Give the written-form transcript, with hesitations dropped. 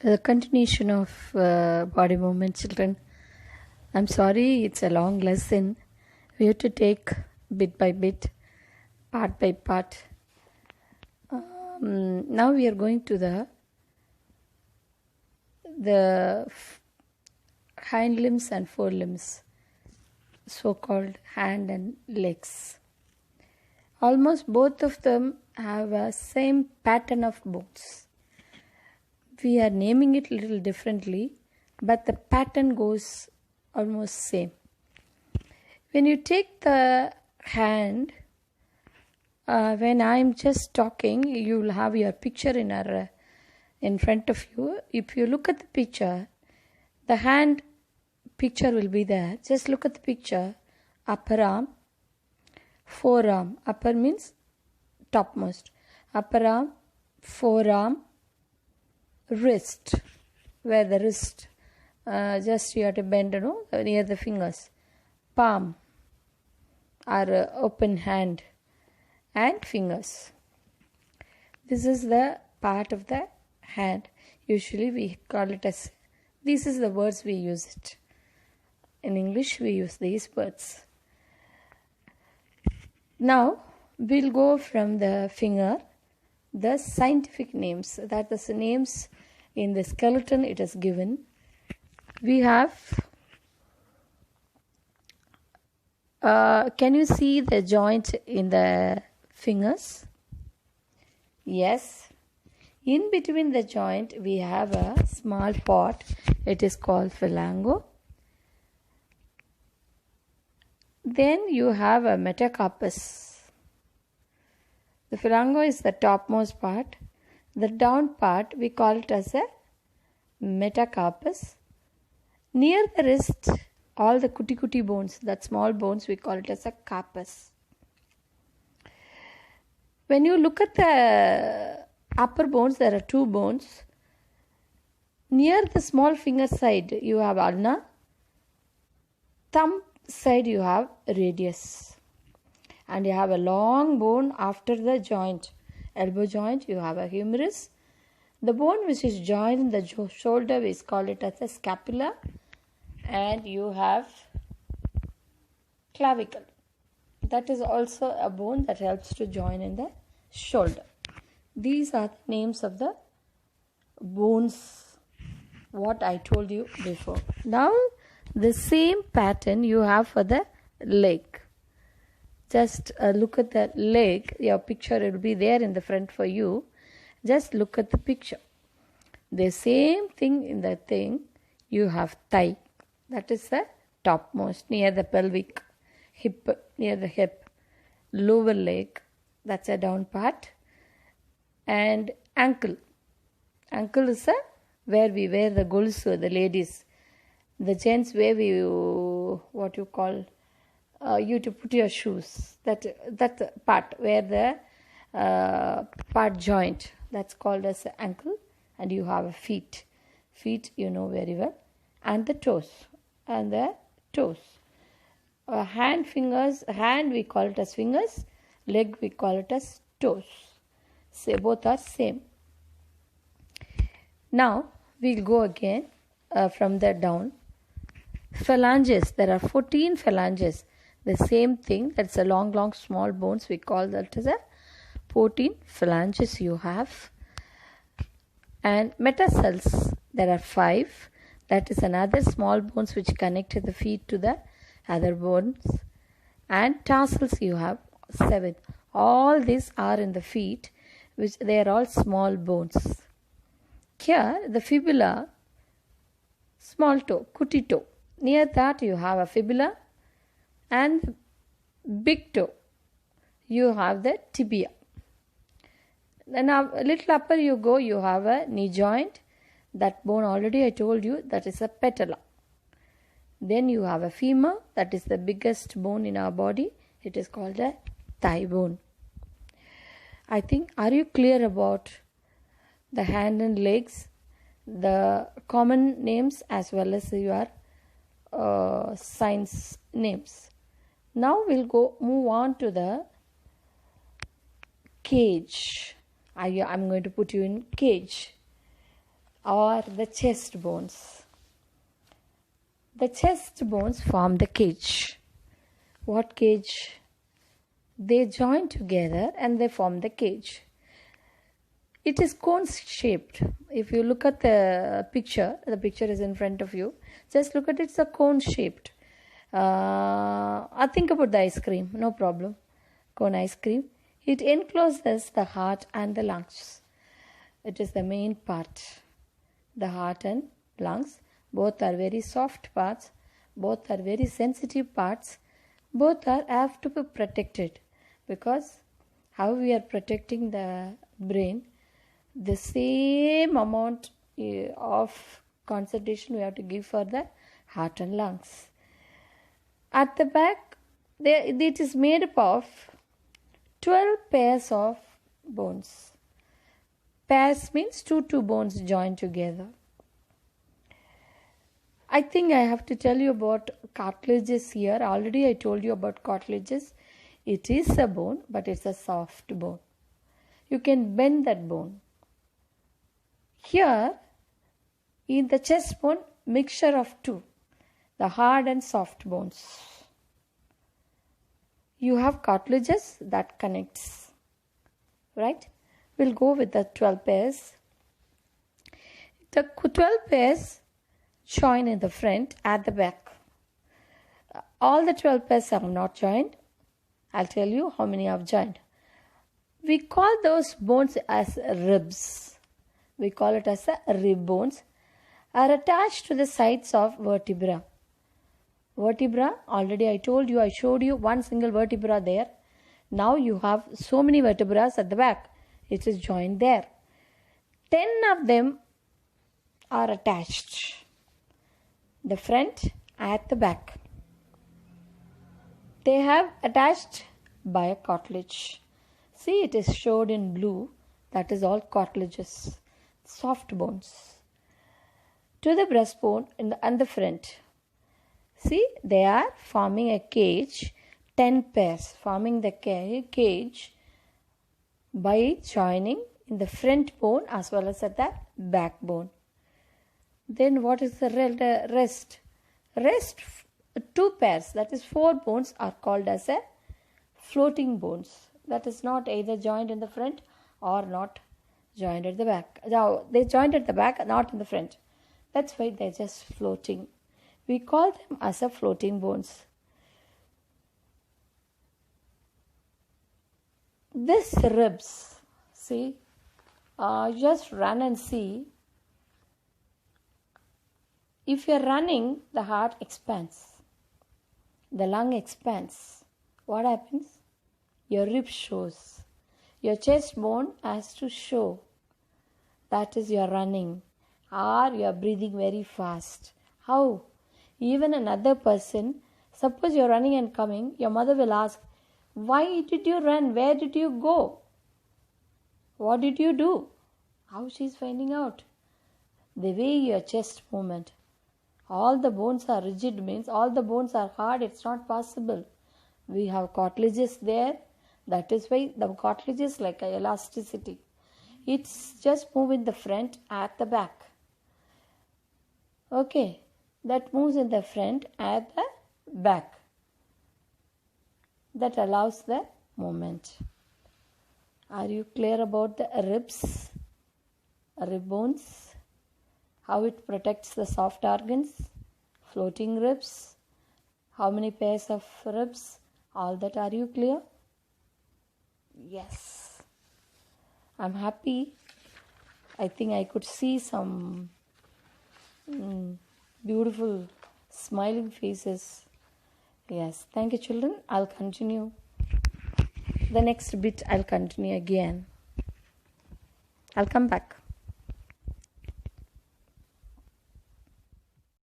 The continuation of body movement, children. I'm sorry, it's a long lesson. We have to take bit by bit, part by part. Now we are going to the hind limbs and forelimbs, so-called hand and legs. Almost both of them have a same pattern of bones. We are naming it a little differently, but the pattern goes almost same. When you take the hand, when I'm just talking, you will have your picture in front of you. If you look at the picture, the hand picture will be there. Just look at the picture. Upper arm, forearm. Upper means topmost. Upper arm, forearm, wrist. Where the wrist, just you have to bend, near the fingers. Palm, or open hand, and fingers. This is the part of the hand. Usually we call it as, this is the words we use it. In English we use these words. Now we'll go from the finger, the scientific names, that is the names in the skeleton it is given. We have, can you see the joint in the fingers? Yes. In between the joint we have a small part. It is called phalango. Then you have a metacarpus. The phalango is the topmost part. The down part we call it as a metacarpus. Near the wrist, all the kuti bones, that small bones, we call it as a carpus. When you look at the upper bones, there are two bones. Near the small finger side, you have ulna. Thumb side, you have radius. And you have a long bone after the joint. Elbow joint, you have a humerus. The bone which is joined in the shoulder, we call it as a scapula. And you have clavicle. That is also a bone that helps to join in the shoulder. These are the names of the bones, what I told you before. Now the same pattern you have for the leg. Just look at the leg. Your picture will be there in the front for you. Just look at the picture. The same thing in the thing. You have thigh. That is the topmost, near the pelvic, hip, near the hip. Lower leg, that's a down part. And ankle. Ankle is where we wear the golsu, the ladies. The gents wear what you call, you to put your shoes. That part where the part joint, that's called as ankle. And you have a feet. Feet you know very well. And the toes. And the toes. Hand, fingers. Hand we call it as fingers. Leg we call it as toes. So both are same. Now we'll go again from the down. Phalanges. There are 14 phalanges. The same thing. That's a long small bones. We call that as a 14 phalanges you have. And metacells. There are 5. That is another small bones which connect the feet to the other bones. And tarsals you have 7. All these are in the feet, which they are all small bones. Here the fibula, small toe, kuti toe. Near that you have a fibula, and big toe you have the tibia. Then a little upper you go, you have a knee joint. That bone already I told you, that is a patella. Then you have a femur, that is the biggest bone in our body. It is called a thigh bone. I think, are you clear about the hand and legs, the common names as well as your science names? Now we'll move on to the cage. I'm going to put you in cage. or the chest bones. The chest bones form the cage. What cage? They join together and they form the cage. It is cone shaped. If you look at the picture is in front of you. Just look at it, it's a cone shaped. I think about the ice cream, no problem. Cone ice cream. It encloses the heart and the lungs. It is the main part. The heart and lungs, both are very soft parts, both are very sensitive parts, both have to be protected, because how we are protecting the brain, the same amount of concentration we have to give for the heart and lungs. At the back, it is made up of 12 pairs of bones. Pairs means two bones joined together. I think I have to tell you about cartilages here. Already I told you about cartilages. It is a bone, but it's a soft bone. You can bend that bone. Here, in the chest bone, mixture of two, the hard and soft bones. You have cartilages that connects, right? We'll go with the 12 pairs. The 12 pairs join in the front at the back. All the 12 pairs are not joined. I'll tell you how many have joined. We call those bones as ribs. We call it as the rib bones, are attached to the sides of vertebra. Vertebra, already I told you, I showed you one single vertebra there. Now you have so many vertebrae at the back. It is joined there. 10 of them are attached. The front at the back. They have attached by a cartilage. See, it is showed in blue. That is all cartilages, soft bones. To the breastbone and the front. See, they are forming a cage, 10 pairs, forming the cage by joining in the front bone as well as at the backbone. Then what is the rest? Rest, 2 pairs, that is 4 bones, are called as a floating bones. That is not either joined in the front or not joined at the back. Now, they joined at the back, not in the front. That's why they're just floating. We call them as a floating bones. This ribs, see, just run and see. If you're running, the heart expands. The lung expands. What happens? Your rib shows. Your chest bone has to show. That is, you're running or you're breathing very fast. How? Even another person, suppose you're running and coming, your mother will ask, why did you run? Where did you go? What did you do? How she's finding out? The way your chest movement. All the bones are rigid means all the bones are hard. It's not possible. We have cartilages there. That is why the cartilage is like a elasticity. It's just move in the front at the back. Okay. That moves in the front at the back. That allows the movement. Are you clear about the ribs, rib bones? How it protects the soft organs, floating ribs, how many pairs of ribs, all that, are you clear? Yes. I'm happy. I think I could see some beautiful smiling faces. Yes, thank you children. I'll continue. The next bit I'll continue again. I'll come back.